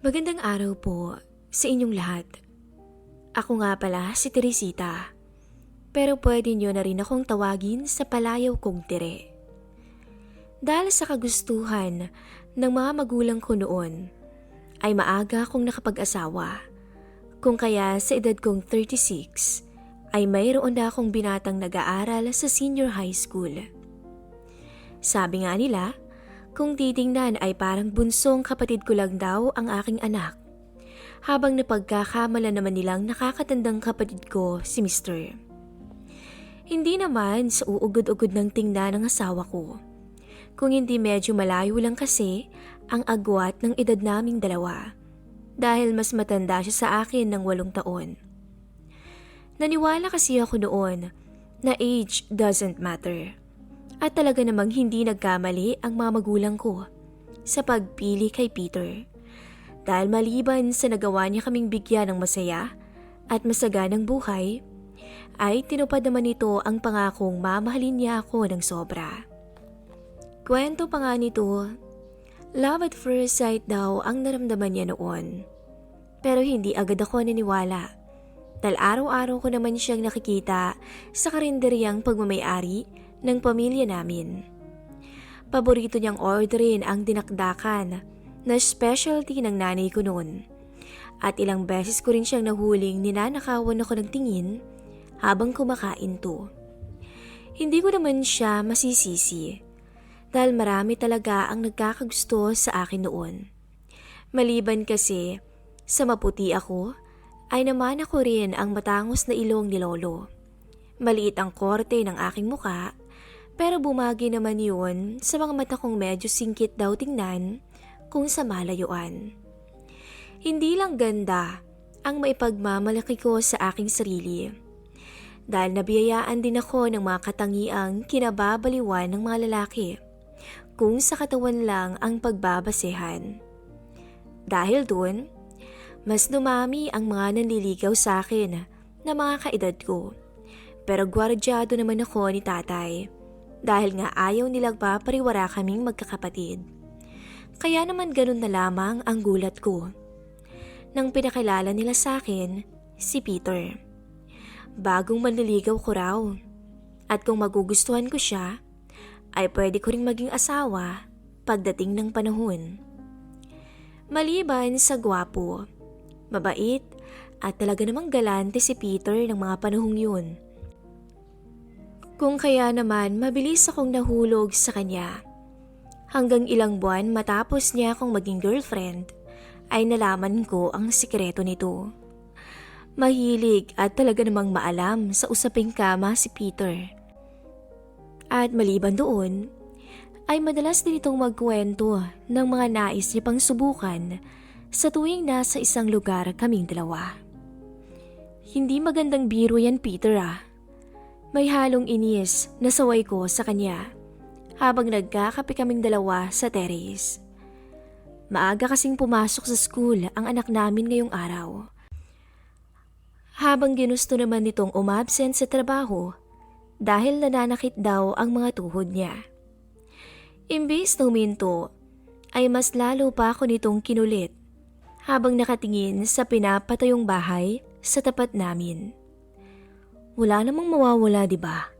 Magandang araw po sa inyong lahat. Ako nga pala si Teresita, pero pwede nyo na rin akong tawagin sa palayaw kong Tere. Dahil sa kagustuhan ng mga magulang ko noon, ay maaga akong nakapag-asawa. Kung kaya sa edad kong 36, ay mayroon na akong binatang nag-aaral sa senior high school. Sabi nga nila, kung titingnan ay parang bunsong kapatid ko lang daw ang aking anak, habang napagkakamala naman nilang nakakatandang kapatid ko si Mr. Hindi naman sa uugod-ugod ng tingnan ng asawa ko, kung hindi medyo malayo lang kasi ang agwat ng edad naming dalawa, dahil mas matanda siya sa akin ng 8 taon. Naniwala kasi ako noon na age doesn't matter. At talaga namang hindi nagkamali ang mga magulang ko sa pagpili kay Peter. Dahil maliban sa nagawa niya kaming bigyan ng masaya at masaganang buhay, ay tinupad naman nito ang pangakong mamahalin niya ako ng sobra. Kwento pa nga nito, love at first sight daw ang naramdaman niya noon. Pero hindi agad ako naniniwala. Dahil araw-araw ko naman siyang nakikita sa karinderyang pagmamayari ng pamilya namin. Paborito niyang orderin ang dinakdakan na specialty ng nanay ko noon. At ilang beses ko rin siyang nahuling ninanakawan ako ng tingin habang kumakain to. Hindi ko naman siya masisisi dahil marami talaga ang nagkakagusto sa akin noon. Maliban kasi sa maputi ako, ay naman ako rin ang matangos na ilong ni Lolo. Maliit ang korte ng aking muka, pero bumagi naman yun sa mga mata kong medyo singkit daw tingnan kung sa malayuan. Hindi lang ganda ang maipagmamalaki ko sa aking sarili. Dahil nabiyayaan din ako ng mga katangiang kinababaliwan ng mga lalaki kung sa katawan lang ang pagbabasehan. Dahil dun, mas dumami ang mga nanliligaw sa akin na mga kaedad ko. Pero gwardyado naman ako ni tatay. Dahil nga ayaw nilang papariwara kaming magkakapatid. Kaya naman ganun na lamang ang gulat ko nang pinakilala nila sa akin si Peter. Bagong manliligaw ko raw. At kung magugustuhan ko siya, ay pwede ko ring maging asawa pagdating ng panahon. Maliban sa gwapo, mabait at talaga namang galante si Peter ng mga panahong yun. Kung kaya naman mabilis akong nahulog sa kanya. Hanggang ilang buwan matapos niya akong maging girlfriend, ay nalaman ko ang sikreto nito. Mahilig at talaga namang maalam sa usaping kama si Peter. At maliban doon, ay madalas din itong magkwento ng mga nais niya pang subukan sa tuwing nasa isang lugar kaming dalawa. Hindi magandang biro yan, Peter ah. May halong inis na saway ko sa kanya habang nagkakape kaming dalawa sa terrace. Maaga kasing pumasok sa school ang anak namin ngayong araw. Habang ginusto naman nitong umabsent sa trabaho dahil nananakit daw ang mga tuhod niya. Imbes na huminto, ay mas lalo pa ako nitong kinulit habang nakatingin sa pinapatayong bahay sa tapat namin. Wala namang mawawala, di ba?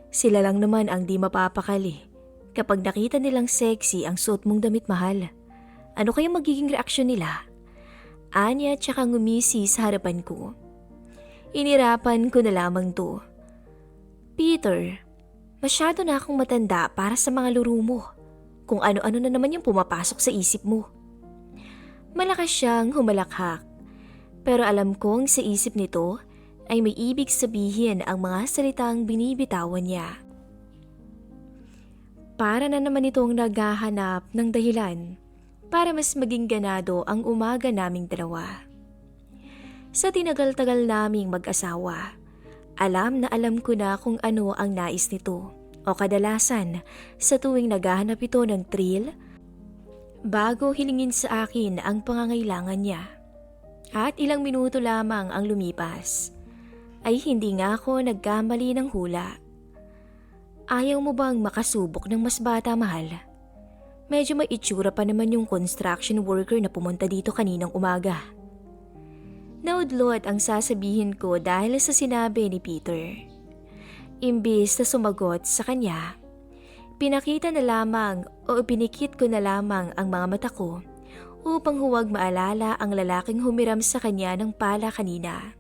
Sila lang naman ang di mapapakali kapag nakita nilang sexy ang suot mong damit, mahal. Ano kaya magiging reaksyon nila? Anya tsaka ngumisi sa harapan ko. Inirapan ko na lamang to. Peter, masyado na akong matanda para sa mga laro mo. Kung ano-ano na naman yung pumapasok sa isip mo. Malakas siyang humalakhak. Pero alam kong sa isip nito ay may ibig sabihin ang mga salitang binibitawan niya. Para na naman itong naghahanap ng dahilan para mas maging ganado ang umaga naming dalawa. Sa tinagal-tagal naming mag-asawa, alam na alam ko na kung ano ang nais nito o kadalasan sa tuwing naghahanap ito ng thrill bago hilingin sa akin ang pangangailangan niya. At ilang minuto lamang ang lumipas, ay hindi nga ako nagkamali ng hula. Ayaw mo bang makasubok ng mas bata, mahal? Medyo may itsura pa naman yung construction worker na pumunta dito kaninang umaga. Naudlot ang sasabihin ko dahil sa sinabi ni Peter. Imbis na sumagot sa kanya, pinakita na lamang o pinikit ko na lamang ang mga mata ko upang huwag maalala ang lalaking humiram sa kanya ng pala kanina.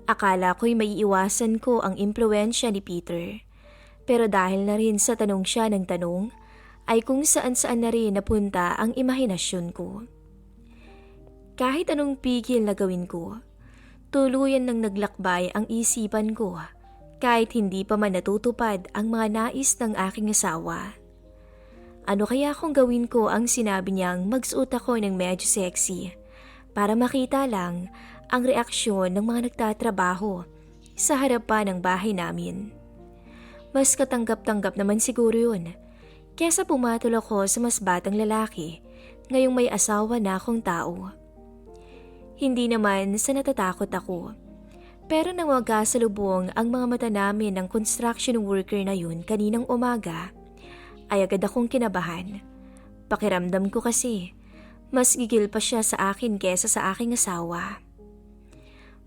Akala ko'y maiiwasan ko ang impluwensya ni Peter, pero dahil na rin sa tanong siya ng tanong, ay kung saan-saan na rin napunta ang imahinasyon ko. Kahit anong pigil na gawin ko, tuluyan nang naglakbay ang isipan ko kahit hindi pa man natutupad ang mga nais ng aking asawa. Ano kaya kung gawin ko ang sinabi niyang magsuot ako ng medyo sexy para makita lang ang reaksyon ng mga nagtatrabaho sa harapan ng bahay namin? Mas katanggap-tanggap naman siguro yun kesa pumatol ako sa mas batang lalaki ngayong may asawa na akong tao. Hindi naman sa natatakot ako, pero nang magkasalubong ang mga mata namin ng construction worker na yun kaninang umaga, ay agad akong kinabahan. Pakiramdam ko kasi, mas gigil pa siya sa akin kesa sa aking asawa.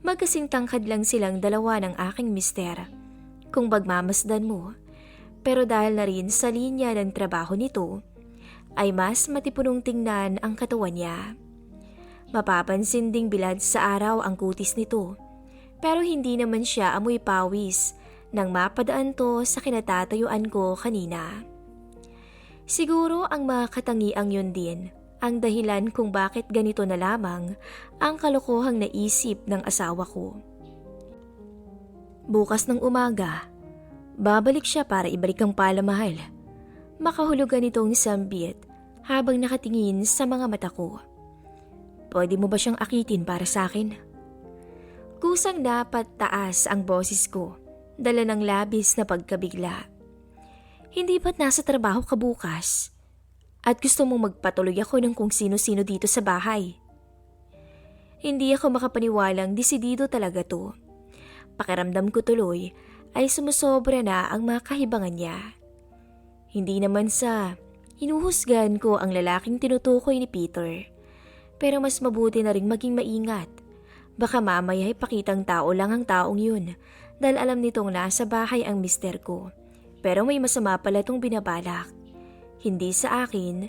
Magkasing tangkad lang silang dalawa ng aking mister, kung bagmamasdan mo. Pero dahil na rin sa linya ng trabaho nito, ay mas matipunong tingnan ang katawan niya. Mapapansin ding bilad sa araw ang kutis nito, pero hindi naman siya amoy pawis nang mapadaan to sa kinatatayuan ko kanina. Siguro ang mga katangiang yun din ang dahilan kung bakit ganito na lamang ang kalokohang naisip ng asawa ko. Bukas ng umaga, babalik siya para ibalik ang palamahal. Makahulugan itong sambit habang nakatingin sa mga mata ko. Pwede mo ba siyang akitin para sa akin? Kusang dapat taas ang boses ko, dala ng labis na pagkabigla. Hindi ba't nasa trabaho ka bukas? At gusto mong magpatuloy ako ng kung sino-sino dito sa bahay? Hindi ako makapaniwalang desidido talaga to. Pakiramdam ko tuloy ay sumusobra na ang mga kahibangan niya. Hindi naman sa hinuhusgan ko ang lalaking tinutukoy ni Peter, pero mas mabuti na ring maging maingat. Baka mamaya ay pakitang tao lang ang taong yun dahil alam nitong nasa bahay ang mister ko, pero may masama pala itong binabalak. Hindi sa akin,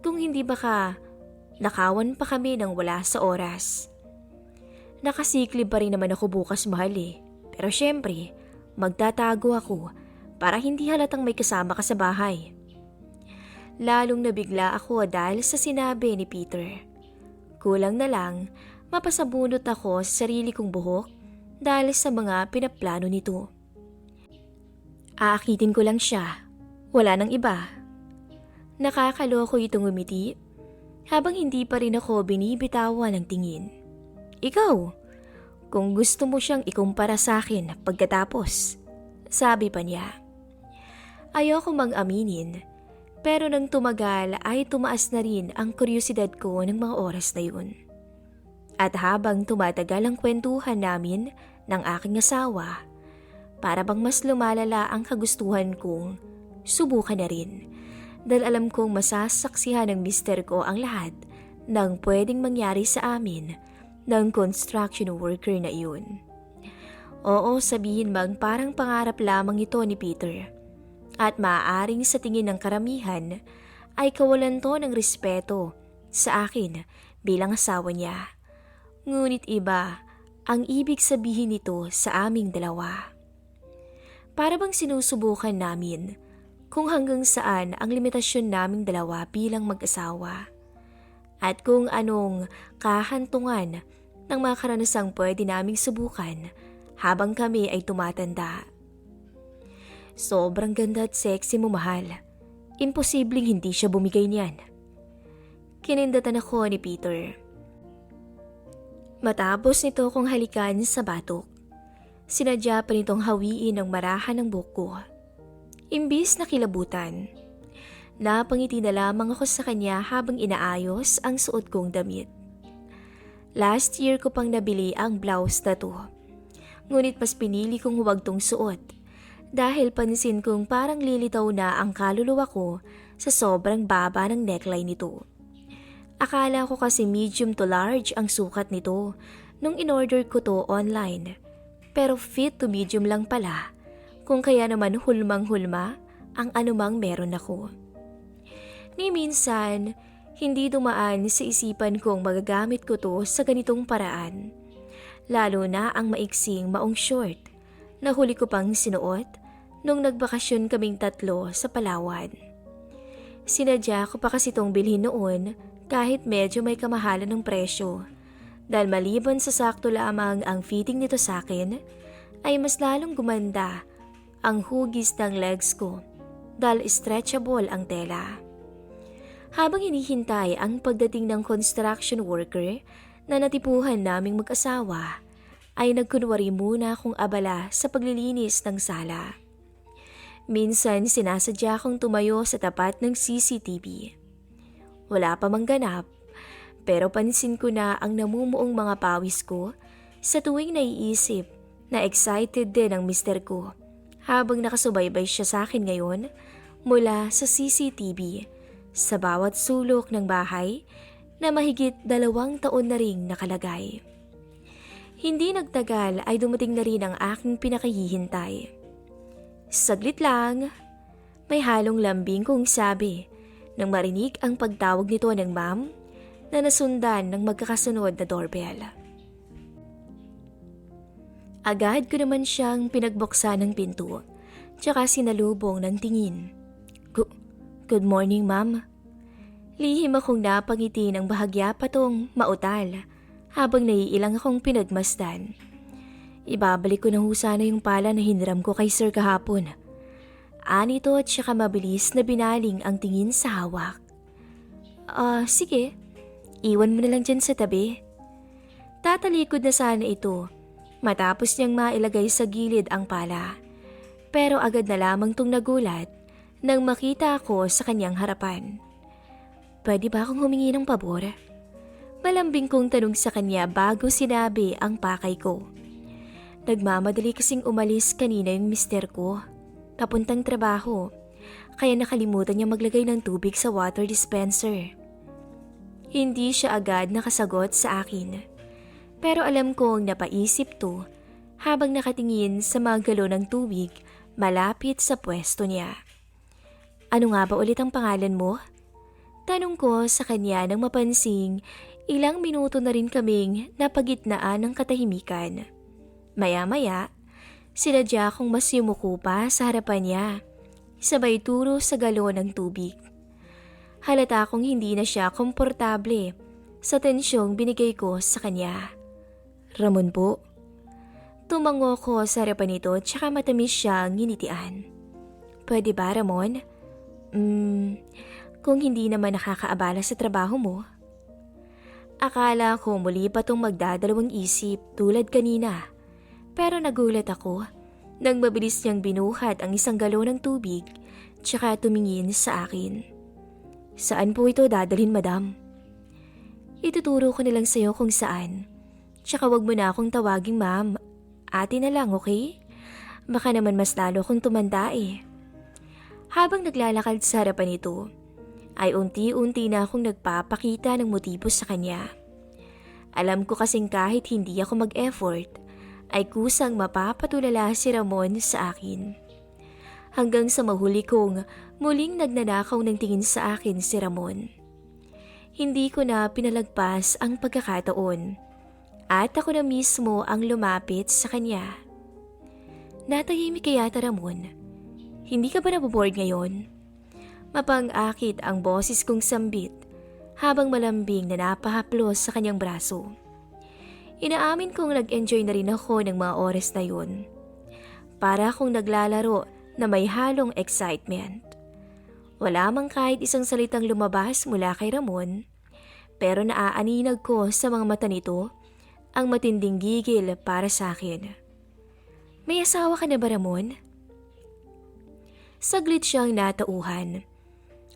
kung hindi baka nakawan pa kami ng wala sa oras. Nakasiklib pa rin naman ako bukas, mahal eh. Pero syempre, magtatago ako para hindi halatang may kasama ka sa bahay. Lalong nabigla ako dahil sa sinabi ni Peter. Kulang na lang, mapasabunot ako sa sarili kong buhok dahil sa mga pinaplano nito. Aakitin ko lang siya, wala nang iba. Nakakaloko itong umiti habang hindi pa rin ako binibitawan ng tingin. Ikaw, kung gusto mo siyang ikumpara sa akin pagkatapos, sabi pa niya. Ayoko mang-aminin, pero nang tumagal ay tumaas na rin ang kuryosidad ko ng mga oras na yun. At habang tumatagal ang kwentuhan namin ng aking asawa, para bang mas lumalala ang kagustuhan kong subukan na rin, dahil alam kong masasaksihan ng mister ko ang lahat ng pwedeng mangyari sa amin ng construction worker na iyon. Oo, sabihin bang parang pangarap lamang ito ni Peter, at maaaring sa tingin ng karamihan ay kawalan to ng respeto sa akin bilang asawa niya. Ngunit iba ang ibig sabihin nito sa aming dalawa. Para bang sinusubukan namin kung hanggang saan ang limitasyon naming dalawa bilang mag-asawa, at kung anong kahantungan ng mga karanasang pwede naming subukan habang kami ay tumatanda. Sobrang ganda at sexy mo, mahal. Imposibleng hindi siya bumigay niyan. Kinindatan ako ni Peter. Matapos nito kong halikan sa batok, sinadya pa nitong hawiin ang marahan ng buhok ko. Imbis na kilabutan, napangiti na lamang ako sa kanya habang inaayos ang suot kong damit. Last year ko pang nabili ang blouse na to, ngunit mas pinili kong huwag tong suot dahil pansin kong parang lilitaw na ang kaluluwa ko sa sobrang baba ng neckline nito. Akala ko kasi medium to large ang sukat nito nung in-order ko to online. Pero fit to medium lang pala, kung kaya naman hulmang-hulma ang anumang meron ako. Ni minsan, hindi dumaan sa isipan kong magagamit ko to sa ganitong paraan. Lalo na ang maiksing maong short na huli ko pang sinuot nung nagbakasyon kaming tatlo sa Palawan. Sinadya ko pa kasi tong bilhin noon kahit medyo may kamahalan ng presyo. Dahil maliban sa sakto lamang ang fitting nito sa akin, ay mas lalong gumanda ang hugis ng legs ko dahil stretchable ang tela. Habang hinihintay ang pagdating ng construction worker na natipuhan naming mag-asawa, ay nagkunwari muna akong abala sa paglilinis ng sala. Minsan sinasadya kong tumayo sa tapat ng CCTV. Wala pa mang ganap, pero pansin ko na ang namumuong mga pawis ko sa tuwing naiisip na excited din ang mister ko habang nakasubaybay siya sa akin ngayon mula sa CCTV sa bawat sulok ng bahay na mahigit 2 taon na ring nakalagay. Hindi nagtagal ay dumating na rin ang aking pinakahihintay. Saglit lang, may halong lambing kong sabi nang marinig ang pagtawag nito ng ma'am na nasundan ng magkakasunod na doorbell. Agad ko naman siyang pinagbuksan ng pinto, tsaka sinalubong ng tingin. Good morning, ma'am. Lihim akong napangiti ng bahagya pa tong mautal habang naiilang akong pinagmasdan. Ibabalik ko na ho sana yung pala na hiniram ko kay sir kahapon. Anito at saka mabilis na binaling ang tingin sa hawak. Sige. Iwan mo na lang dyan sa tabi. Tatalikod na sana ito matapos niyang mailagay sa gilid ang pala. Pero agad na lamang tong nagulat nang makita ako sa kanyang harapan. Pwede ba akong humingi ng pabor? Malambing kong tanong sa kanya bago sinabi ang pakay ko. Nagmamadali kasing umalis kanina yung mister ko. Papuntang trabaho, kaya nakalimutan niya maglagay ng tubig sa water dispenser. Hindi siya agad nakasagot sa akin. Pero alam kong napaisip to habang nakatingin sa mga galon ng tubig malapit sa pwesto niya. Ano nga ba ulit ang pangalan mo? Tanong ko sa kanya nang mapansing ilang minuto na rin kaming napagitnaan ng katahimikan. Maya-maya, sinadya kong mas yumuko pa sa harapan niya, sabay turo sa galon ng tubig. Halata kong hindi na siya komportable sa tensyong binigay ko sa kanya. Ramon po. Tumango ko sa harapan nito tsaka matamis siyang nginitian. Pwede ba, Ramon? Kung hindi naman nakakaabala sa trabaho mo. Akala ko muli pa tong magdadalawang isip tulad kanina. Pero nagulat ako nang mabilis niyang binuhat ang isang galon ng tubig tsaka tumingin sa akin. Saan po ito dadalhin, madam? Ituturo ko nilang sa'yo kung saan. Tsaka wag mo na akong tawaging ma'am. Ate na lang, okay? Baka naman mas lalo kong tumanda eh. Habang naglalakad sa harapan nito, ay unti-unti na akong nagpapakita ng motibo sa kanya. Alam ko kasing kahit hindi ako mag-effort, ay kusang mapapatulala si Ramon sa akin. Hanggang sa mahuli kong muling nagnanakaw ng tingin sa akin si Ramon. Hindi ko na pinalagpas ang pagkakataon at ako na mismo ang lumapit sa kanya. Natahimik kaya Ramon? Hindi ka ba naboboard ngayon? Mapang-akit ang boses kong sambit habang malambing na napahaplos sa kanyang braso. Inaamin kong nag-enjoy na rin ako ng mga oras na yun. Para akong naglalaro na may halong excitement. Wala mang kahit isang salitang lumabas mula kay Ramon, pero naaaninag ko sa mga mata nito ang matinding gigil para sa akin. May asawa ka na ba, Ramon? Saglit siyang natauhan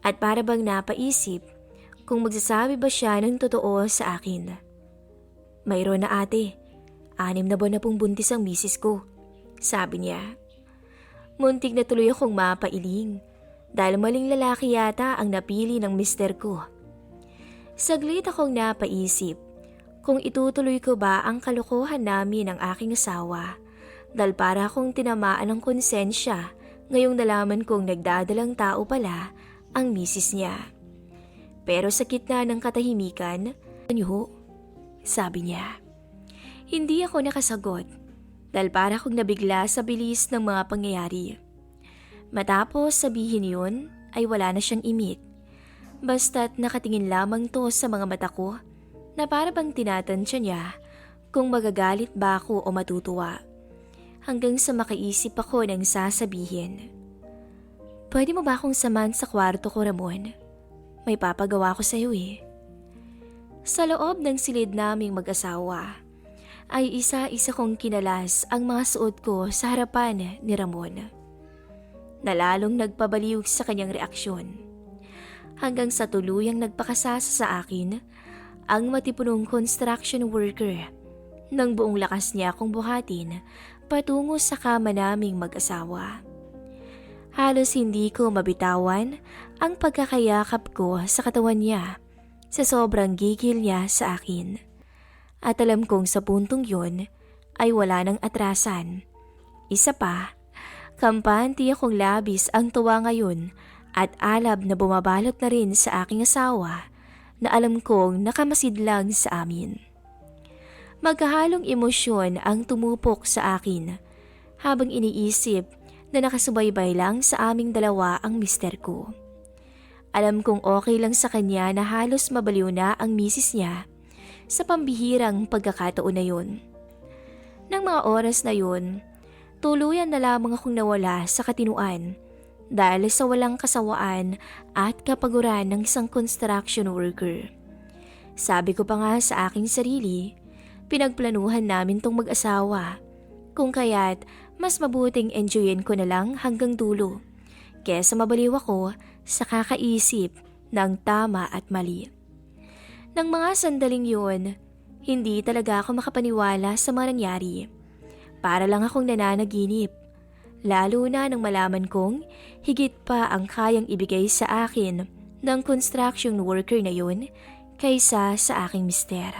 at para bang napaisip kung magsasabi ba siya ng totoo sa akin. Mayroon na ate, 6 na buwan na pong buntis ang misis ko, sabi niya. Muntik na tuloy akong mapailing dahil maling lalaki yata ang napili ng mister ko. Saglit akong napaisip kung itutuloy ko ba ang kalokohan namin ng aking asawa dahil para akong tinamaan ng konsensya ngayong nalaman kong nagdadalang tao pala ang misis niya. Pero sa gitna ng katahimikan, "Ano?" sabi niya. Hindi ako nakasagot dahil para akong nabigla sa bilis ng mga pangyayari. Matapos sabihin yun ay wala na siyang imik. Basta't nakatingin lamang to sa mga mata ko na para bang tinatansya niya kung magagalit ba ako o matutuwa. Hanggang sa makaisip ako ng sasabihin, "Pwede mo ba akong samahan sa kwarto ko, Ramon? May papagawa ko sa'yo eh." Sa loob ng silid naming mag-asawa, ay isa-isa kong kinalas ang mga suot ko sa harapan ni Ramon. Nalalong nagpabaliw sa kanyang reaksyon. Hanggang sa tuluyang nagpakasasa sa akin ang matipunong construction worker nang buong lakas niya akong buhatin patungo sa kama naming mag-asawa. Halos hindi ko mabitawan ang pagkakayakap ko sa katawan niya sa sobrang gigil niya sa akin. At alam kong sa puntong yun ay wala nang atrasan. Isa pa, kampante akong labis ang tuwa ngayon at alab na bumabalot na rin sa aking asawa na alam kong nakamasid lang sa amin. Magkahalong emosyon ang tumupok sa akin habang iniisip na nakasubaybay lang sa aming dalawa ang mister ko. Alam kong okay lang sa kanya na halos mabaliw na ang misis niya sa pambihirang pagkakataon na yun. Nang mga oras na yun, tuluyan na lamang akong nawala sa katinuan dahil sa walang kasawaan at kapaguran ng isang construction worker. Sabi ko pa nga sa aking sarili, pinagplanuhan namin tong mag-asawa, kung kaya't mas mabuting enjoyin ko na lang hanggang dulo kesa mabaliw ako sa kakaisip ng tama at mali. Nang mga sandaling yun, hindi talaga ako makapaniwala sa mga nangyari. Para lang akong nananaginip, lalo na nang malaman kong higit pa ang kayang ibigay sa akin ng construction worker na yun kaysa sa aking mister.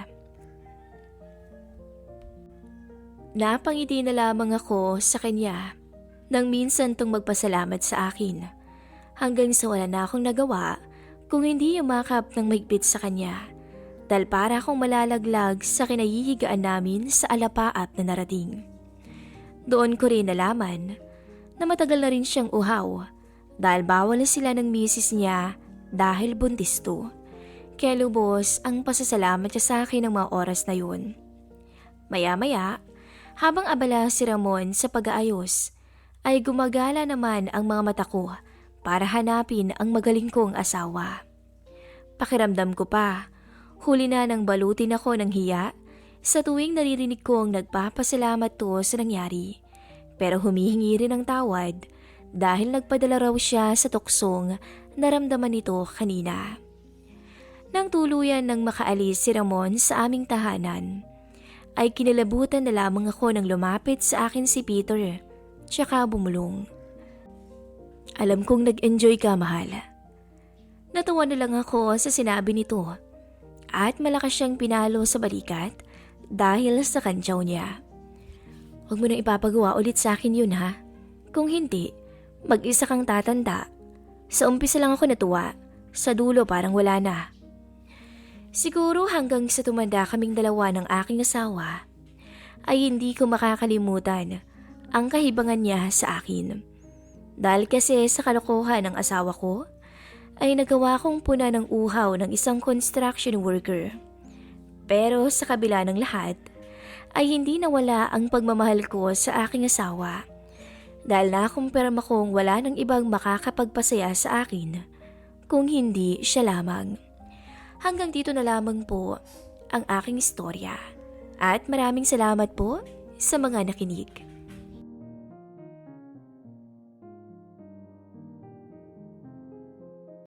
Napangiti na lamang ako sa kanya nang minsan tong magpasalamat sa akin hanggang sa wala na akong nagawa kung hindi yumakap ng mahigpit sa kanya dahil para akong malalaglag sa kinahihigaan namin sa alapaap na narating. Doon ko rin nalaman na matagal na rin siyang uhaw dahil bawal na sila ng misis niya dahil buntis to. Kaya lubos ang pasasalamat niya sa akin ng mga oras na yun. Maya-maya, habang abala si Ramon sa pag-aayos, ay gumagala naman ang mga mata ko para hanapin ang magaling kong asawa. Pakiramdam ko pa, huli na nang balutin ako ng hiya sa tuwing naririnig kong nagpapasalamat to sa nangyari. Pero humihingi rin ng tawad dahil nagpadala raw siya sa tuksong naramdaman nito kanina. Nang tuluyan nang makaalis si Ramon sa aming tahanan, ay kinalabutan na lamang ako nang lumapit sa akin si Peter, tsaka bumulong. "Alam kong nag-enjoy ka, mahal." Natawa na lang ako sa sinabi nito at malakas siyang pinalo sa balikat dahil sa kantsaw niya. "Huwag mo nang ipapagawa ulit sa akin yun ha. Kung hindi, mag-isa kang tatanda. Sa umpisa lang ako natuwa, sa dulo parang wala na." Siguro hanggang sa tumanda kaming dalawa ng aking asawa, ay hindi ko makakalimutan ang kahibangan niya sa akin. Dahil kasi sa kalokohan ng asawa ko, ay nagawa kong puna ng uhaw ng isang construction worker. Pero sa kabila ng lahat, ay hindi nawala ang pagmamahal ko sa aking asawa. Dahil nakumpirma kong wala ng ibang makakapagpasaya sa akin kung hindi siya lamang. Hanggang dito na lamang po ang aking istorya. At maraming salamat po sa mga nakinig.